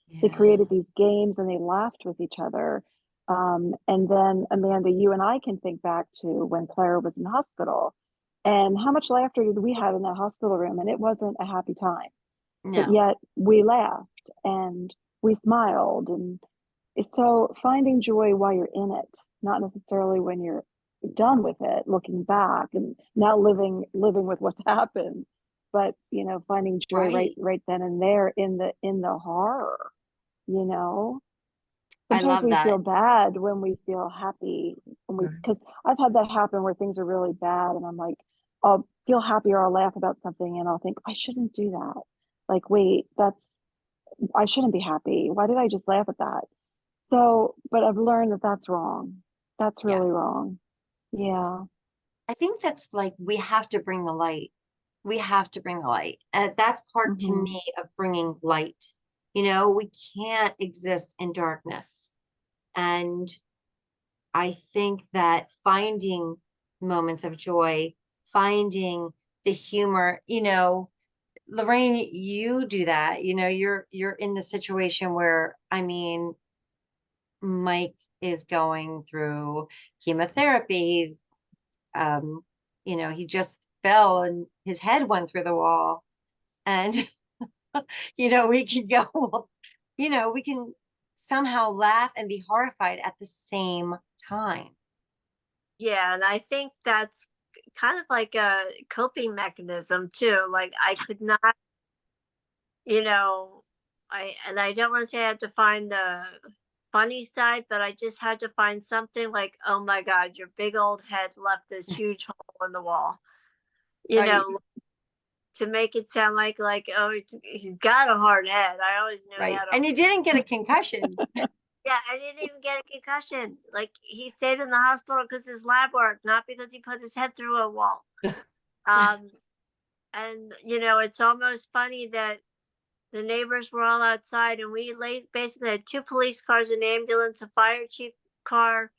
A: Yeah.
D: created these games and they laughed with each other. And then, Amanda, you and I can think back to when Clara was in the hospital and how much laughter did we have in that hospital room? And it wasn't a happy time, but
A: No.
D: yet we laughed and we smiled. And it's so finding joy while you're in it, not necessarily when you're done with it, looking back and now living with what's happened, but finding joy
A: Right.
D: right then and there in the horror. You know,
A: I
D: sometimes
A: love
D: we feel
A: that.
D: bad when we feel happy,
C: Right.
D: because I've had that happen where things are really bad and I'm like, I'll feel happy or I'll laugh about something and I'll think I shouldn't do that. Like, wait, I shouldn't be happy. Why did I just laugh at that? So, but I've learned that that's wrong. That's
A: Yeah.
D: really wrong. Yeah.
A: I think that's like, we have to bring the light. We have to bring the light. And that's part, to
D: Hmm.
A: me, of bringing light. We can't exist in darkness. And I think that finding moments of joy, finding the humor, Loraine, you do that. You're in the situation where, I mean, Mike is going through chemotherapy. Um, he just fell and his head went through the wall. And, we can go, we can somehow laugh and be horrified at the same time.
B: Yeah, and I think that's kind of like a coping mechanism too. Like I could not, you know, I don't want to say I had to find the funny side, but I just had to find something like, oh my God, your big old head left this huge hole in the wall. You
A: Right,
B: know, to make it sound like oh, he's got a hard head. I always knew he
A: right.
B: had a
A: And you didn't get a concussion.
B: yeah. I didn't even get a concussion. Like he stayed in the hospital because his lab worked, not because he put his head through a wall. Um, and it's almost funny that the neighbors were all outside, and we basically had two police cars, an ambulance, a fire chief car,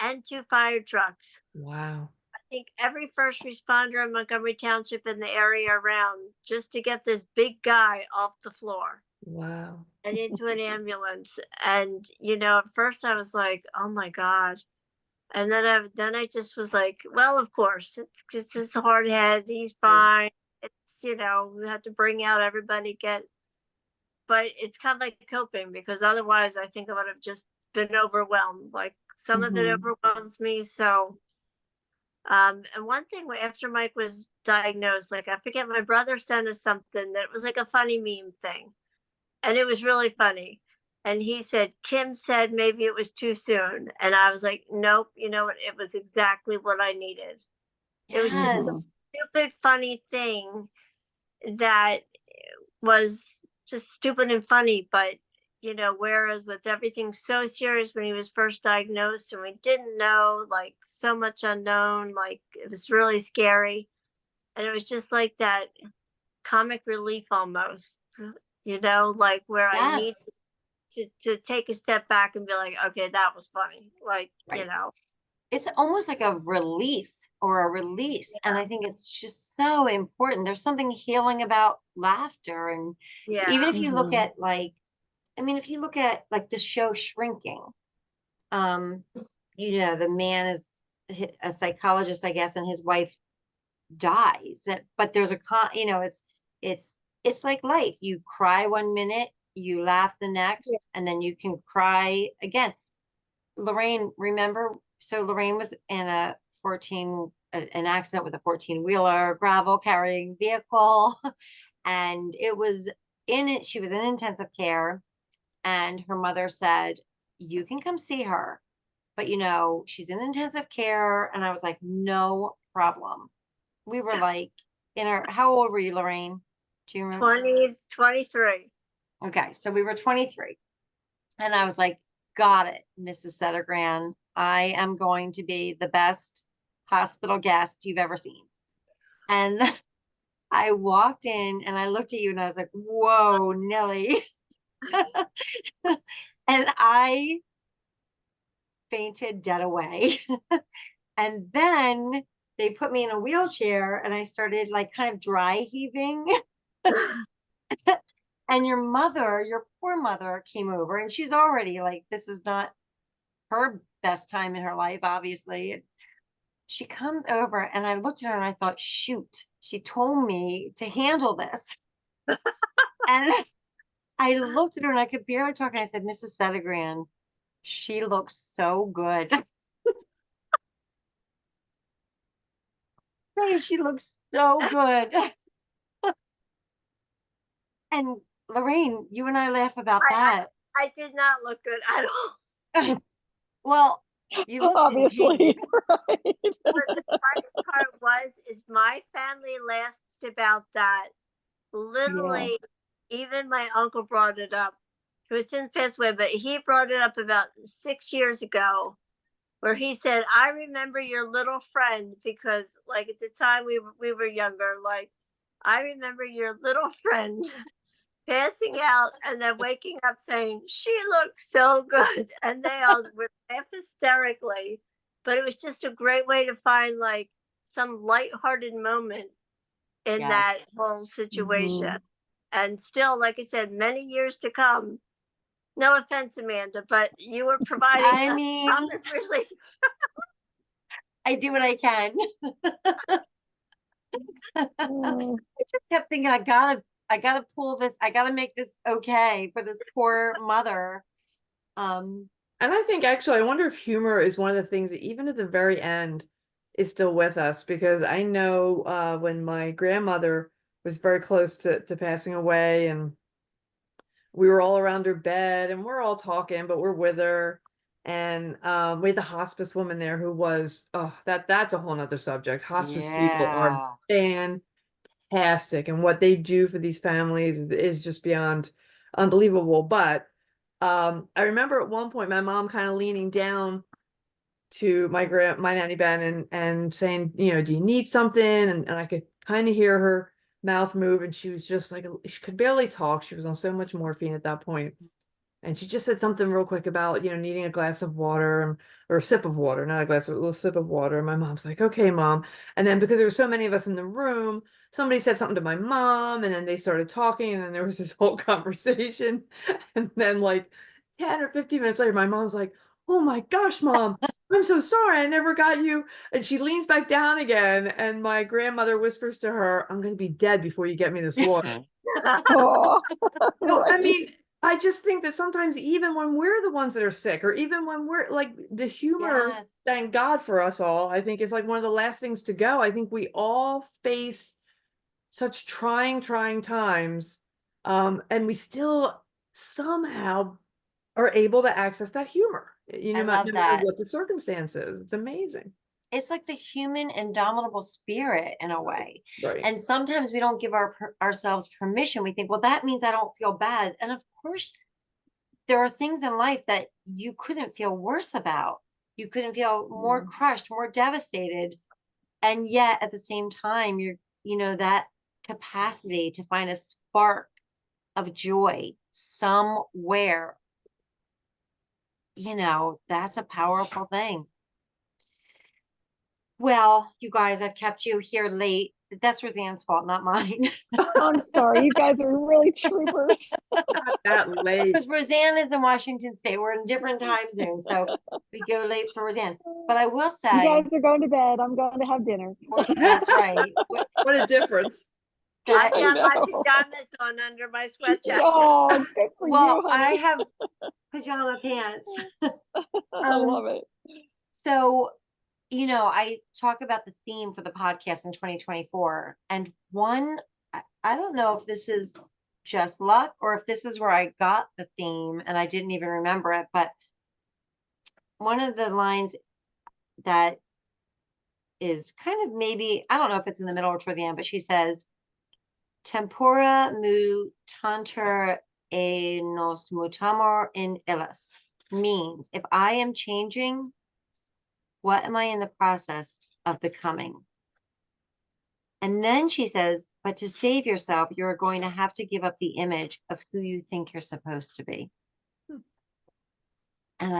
B: and two fire trucks.
C: Wow.
B: I think every first responder in Montgomery Township and the area around just to get this big guy off the floor
C: Wow.
B: and into an ambulance. And at first I was like, "Oh my God." And then I just was like, well, of course, it's his hard head. He's
A: Right.
B: fine. It's we have to bring out everybody but it's kind of like coping because otherwise I think I would have just been overwhelmed. Like some of it
D: Hmm.
B: overwhelms me. So, and one thing after Mike was diagnosed, like I forget, my brother sent us something that was like a funny meme thing, and it was really funny. And he said, Kim said maybe it was too soon. And I was like, nope, you know what? It was exactly what I needed. It was just a
A: Yes.
B: stupid, funny thing that was just stupid and funny. But, whereas with everything so serious when he was first diagnosed and we didn't know, like so much unknown, like it was really scary. And it was just like that comic relief almost, like where I need
A: Yes.
B: to take a step back and be like, okay, that was funny. Like,
A: Right. It's almost like a relief or a release. And I think it's just so important. There's something healing about laughter. And even
B: yeah,
A: if you look
D: Hmm.
A: at, like, I mean, if you look at like the show Shrinking, um, the man is a psychologist, I guess, and his wife dies. But there's it's it's like life. You cry one minute, you laugh the
B: yeah,
A: next, and then you can cry again. Loraine, remember, so Loraine was in an accident with a 14-wheeler gravel carrying vehicle. And it was she was in intensive care. And her mother said, you can come see her, but she's in intensive care. And I was like, no problem. We were like how old were you, Loraine? Do you remember?
B: 23.
A: Okay. So we were 23. And I was like, got it, Mrs. Settergran. I am going to be the best hospital guest you've ever seen. And I walked in and I looked at you and I was like, whoa, Nelly. And I fainted dead away. And then they put me in a wheelchair and I started like kind of dry heaving. And your poor mother came over, and she's already like, this is not her best time in her life, obviously. She comes over and I looked at her and I thought, shoot, she told me to handle this. And I looked at her and I could barely talk. And I said, Mrs. Settergran, she looks so good. She looks so good. And Loraine, you and I laugh about that.
B: I did not look good at all.
A: Well, you looked
D: Obviously, right.
B: But the funny part is my family laughed about that. Literally, even my uncle brought it up, who has since passed away, but he brought it up about 6 years ago, where he said, I remember your little friend, because like at the time we were younger, like I remember your little friend passing out and then waking up saying, she looks so good. And they all would laugh hysterically. But it was just a great way to find like some lighthearted moment in that whole situation.
D: Mhm.
B: And still, like I said, many years to come. No offense, Amanda, but you were providing
A: I mean,
B: comic relief.
A: I do what I can.
D: Oh,
A: I just kept thinking, I gotta pull this, I gotta make this okay for this poor mother.
C: And I think actually, I wonder if humor is one of the things that even at the very end is still with us, because I know when my grandmother was very close to passing away, and we were all around her bed and we're all talking, but we're with her. And we had the hospice woman there who was, oh, that's a whole nother subject. Hospice people are fantastic, and what they do for these families is just beyond unbelievable. But I remember at one point my mom kind of leaning down to my nanny Ben and saying, do you need something? And I could kind of hear her mouth move, and she was just like, she could barely talk. She was on so much morphine at that point. And she just said something real quick about, needing a glass of water, or a sip of water, not a glass, a little sip of water. And my mom's like, okay, Mom. And then because there were so many of us in the room, somebody said something to my mom, and then they started talking, and then there was this whole conversation. And then like 10 or 15 minutes later, my mom's like, oh my gosh, Mom, I'm so sorry, I never got you. And she leans back down again, and my grandmother whispers to her, I'm going to be dead before you get me this water.
D: oh,
C: Well, I
D: right.
C: mean, I just think that sometimes even when we're the ones that are sick, or even when we're like, the humor,
A: Yes.
C: thank God for us all, I think is like one of the last things to go. I think we all face such trying times, and we still somehow are able to access that humor,
A: I
C: no
A: love
C: matter
A: that.
C: what the circumstances. It's amazing.
A: It's like the human indomitable spirit in a way.
C: Right.
A: And sometimes we don't give ourselves permission. We think, well, that means I don't feel bad. And of course, there are things in life that you couldn't feel worse about. You couldn't feel more crushed, more devastated. And yet at the same time, that capacity to find a spark of joy somewhere, that's a powerful thing. Well, you guys, I've kept you here late. That's Roseanne's fault, not mine.
D: I'm sorry. You guys are really troopers.
C: Not that late.
A: Because Roseanne is in Washington State. We're in different time zones, so we go late for Roseanne. But I will
D: You
A: say,
D: guys are going to bed. I'm going to have dinner.
A: that's right.
C: What a difference.
B: I
A: That
B: got
A: is,
B: my
D: know.
B: pajamas on under my sweat jacket.
D: Oh, good for
A: well,
D: you,
A: I
D: honey.
A: have pajama pants.
D: I love it.
A: So, I talk about the theme for the podcast in 2024, and I don't know if this is just luck or if this is where I got the theme and I didn't even remember it, but one of the lines that is kind of, maybe, I don't know if it's in the middle or toward the end, but she says, Tempora mutantur e nos mutamur in illis, means if I am changing, what am I in the process of becoming? And then she says, but to save yourself, you're going to have to give up the image of who you think you're supposed to be. And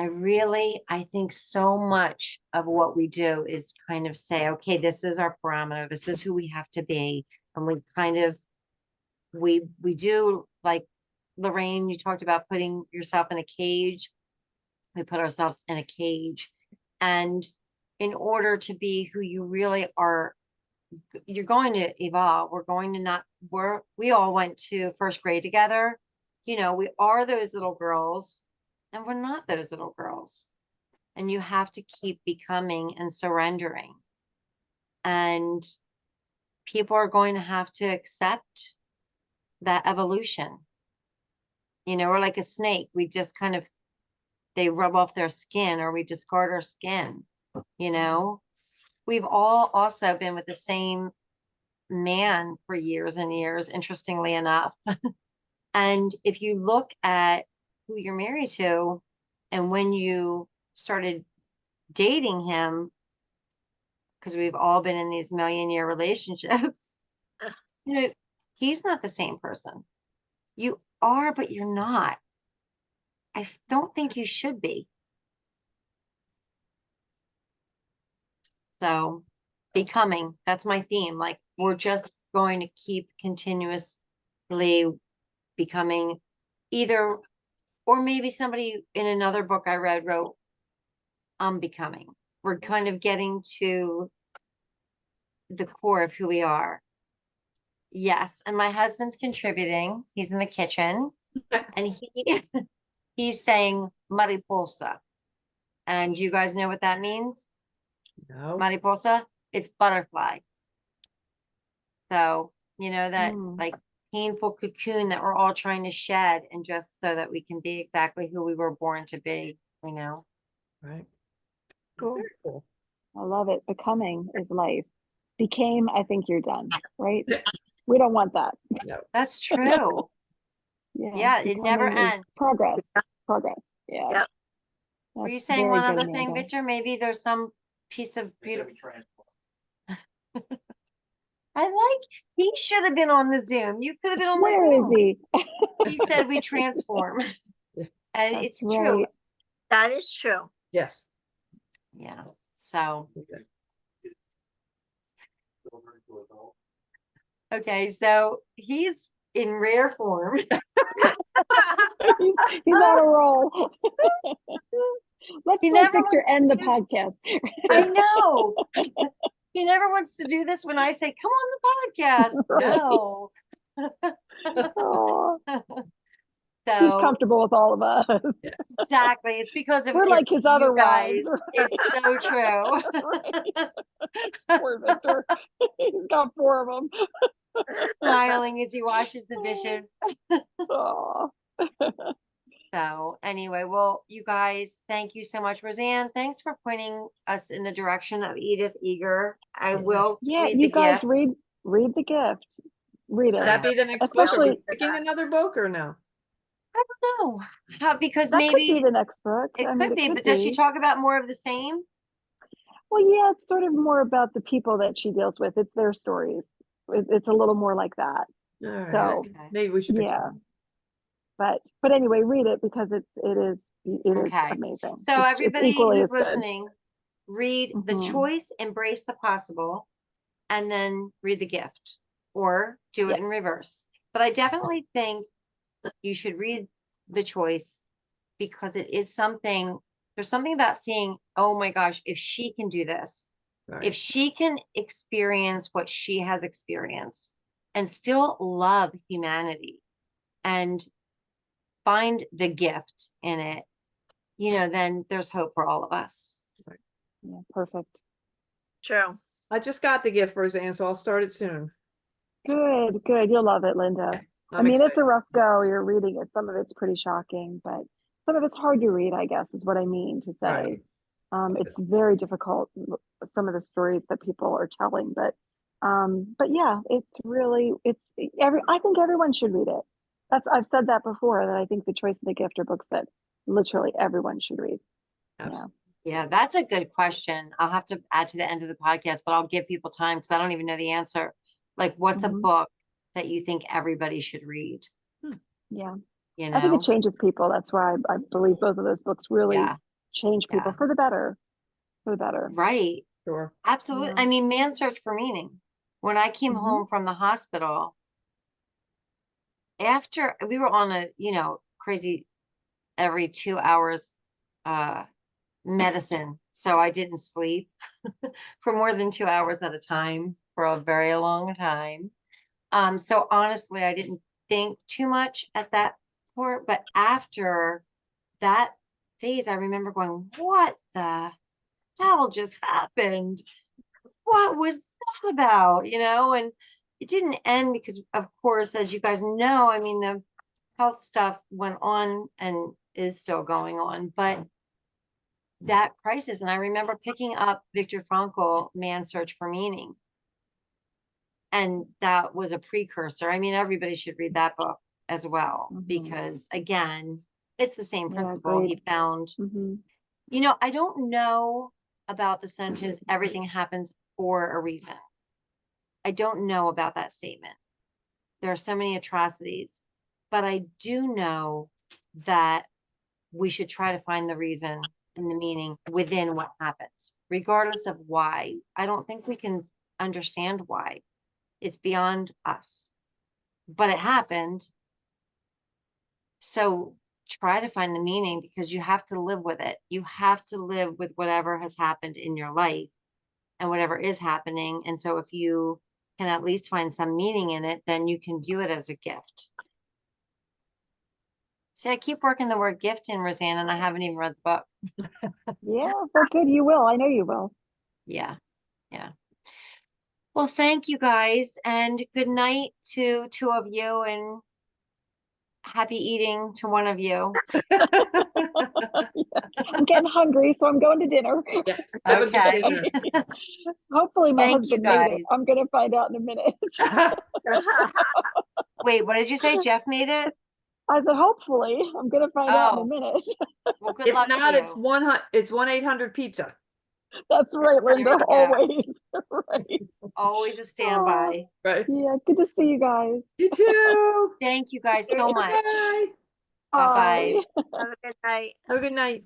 A: I think so much of what we do is kind of say, okay, this is our parameter. This is who we have to be. And we kind of, we do, like Loraine, you talked about putting yourself in a cage. We put ourselves in a cage. And in order to be who you really are, you're going to evolve. We're going to not, we all went to first grade together. We are those little girls and we're not those little girls. And you have to keep becoming and surrendering. And people are going to have to accept that evolution. We're like a snake. We just kind of, they rub off their skin or we discard our skin. We've all also been with the same man for years and years, interestingly enough. And if you look at who you're married to and when you started dating him, because we've all been in these million-year relationships, he's not the same person. You are, but you're not. I don't think you should be. So becoming, that's my theme. Like, we're just going to keep continuously becoming either, or maybe somebody in another book I read wrote, I'm becoming. We're kind of getting to the core of who we are. Yes. And my husband's contributing. He's in the kitchen and he's saying mariposa. And you guys know what that means?
C: No.
A: Mariposa, it's butterfly. So, that like painful cocoon that we're all trying to shed, and just so that we can be exactly who we were born to be,
C: Right.
D: Cool.
C: Very cool.
D: I love it. Becoming is life. Became, I think you're done, right?
C: Yeah.
D: We don't want that.
C: No.
A: That's true. Yeah, it never
D: becoming is
A: ends.
D: Progress. Yeah.
B: Yep.
A: Were you
D: That's
A: saying
D: very
A: one
D: good,
A: other thing,
D: Amanda.
A: Victor? Maybe there's some piece of beautiful. He should have been on the Zoom. You could have been on the
D: Where is
A: Zoom.
D: he?
A: He said we transform.
C: Yeah.
A: And
D: That's
A: it's true.
D: right.
B: That is true.
C: Yes.
A: Yeah. So, okay. So he's in rare form.
D: He's on a roll. Let's
A: He
D: let
A: never
D: Victor end the
A: to-
D: podcast.
A: I know. He never wants to do this when I say, come on the podcast. No.
D: Oh, he's
A: So
D: comfortable with all of us.
A: exactly. It's because of
D: We're like
A: it's
D: his
A: you
D: other
A: guys.
D: wives.
A: It's so true.
D: Poor Victor. He's got 4 of them.
A: Smiling as he washes the dishes.
D: Oh.
A: So anyway, well, you guys, thank you so much. Roseanne, thanks for pointing us in the direction of Edith Eger. I
C: Yes.
A: will
D: Yeah,
A: read
D: you
A: the
D: guys
A: gift.
D: read the gift. Read
C: Should
D: it.
C: that be the next book? Are
D: Especially-
C: we picking another book or no?
A: I don't know how, because
D: That could
A: maybe
D: be the next book.
A: it
D: I
A: could
D: mean,
A: be, but does she talk about more of the same?
D: Well, yeah, it's sort of more about the people that she deals with. It's their stories. It's a little more like that.
C: All right.
D: So,
A: Okay.
C: Maybe we should pick
D: yeah.
C: something.
D: But anyway, read it because it is
A: Okay.
D: amazing.
A: So
D: It's
A: everybody
D: equally
A: who's
D: as good.
A: listening, read The
D: Mhm.
A: Choice, Embrace the Possible, and then read The Gift, or do it
D: Yeah.
A: in reverse. But I definitely think you should read The Choice because it is something, there's something about seeing, oh my gosh, if she can do this,
C: Right.
A: if she can experience what she has experienced and still love humanity and find the gift in it, you know, then there's hope for all of us.
D: Yeah, perfect.
B: True.
C: I just got the gift, Roseanne, so I'll start it soon.
D: Good, good. You'll love it, Linda.
C: Okay,
D: I
C: I'm
D: mean, it's
C: excited.
D: a rough go. You're reading it. Some of it's pretty shocking, but some of it's hard to read, I guess, is what I mean to say.
C: Right.
D: It's very difficult, some of the stories that people are telling, but yeah, it's really, I think everyone should read it. I've said that before, that I think The Choice and the Gift are books that literally everyone should read. Yeah.
C: Absolutely.
A: Yeah, that's a good question. I'll have to add to the end of the podcast, but I'll give people time because I don't even know the answer. Like, what's a
D: Mhm.
A: book that you think everybody should read?
D: Yeah.
A: You
D: I think it
A: know?
D: changes people. That's why I believe both of those books really
A: Yeah,
D: change people
A: yeah,
D: for the better, for the better.
A: right.
C: Sure.
A: Absolutely.
D: Yeah.
A: I mean, Man's Search for Meaning. When I came
D: Mhm.
A: home from the hospital, after we were on a, you know, crazy every 2 hours medicine. So I didn't sleep for more than 2 hours at a time for a very long time. So honestly, I didn't think too much at that point, but after that phase, I remember going, what the hell just happened? What was that about? You know, and it didn't end because, of course, as you guys know, I mean, the health stuff went on and is still going on, but that crisis. And I remember picking up Viktor Frankl, Man's Search for Meaning. And that was a precursor. I mean, everybody should read that book as well,
D: Mhm.
A: because again, it's the same
D: Yeah,
A: principle.
D: agreed.
A: He found,
D: Mhm.
A: you know, I don't know about the sentence, everything happens for a reason. I don't know about that statement. There are so many atrocities, but I do know that we should try to find the reason and the meaning within what happens, regardless of why. I don't think we can understand why. It's beyond us, but it happened. So try to find the meaning because you have to live with it. You have to live with whatever has happened in your life and whatever is happening. And so if you can at least find some meaning in it, then you can view it as a gift. See, I keep working the word gift in, Roseanne, and I haven't even read the book.
D: Yeah, well, good. You will. I know you will.
A: Yeah. Yeah. Well, thank you guys, and good night to two of you, and happy eating to one of you.
D: I'm getting hungry, so I'm going to dinner.
C: Yes. Have a good
A: Okay.
C: dinner.
D: Hopefully my
A: Thank you
D: husband made it. I'm
A: guys.
D: gonna find out in a minute.
A: Wait, what did you say? Jeff made it?
D: I said, hopefully, I'm gonna find out in a
A: Oh,
D: minute.
A: well, good
C: If
A: luck to
C: not, it's
A: you.
C: it's 1-800 pizza.
D: That's right,
A: There
D: Linda.
A: you go.
D: Always. Right.
A: Always a
D: Oh,
A: standby.
C: Right.
D: yeah, good to see you guys.
C: You too.
A: Thank you guys so much.
C: Bye.
A: Bye-bye.
D: Bye.
B: Have a good night.
C: Have a good night.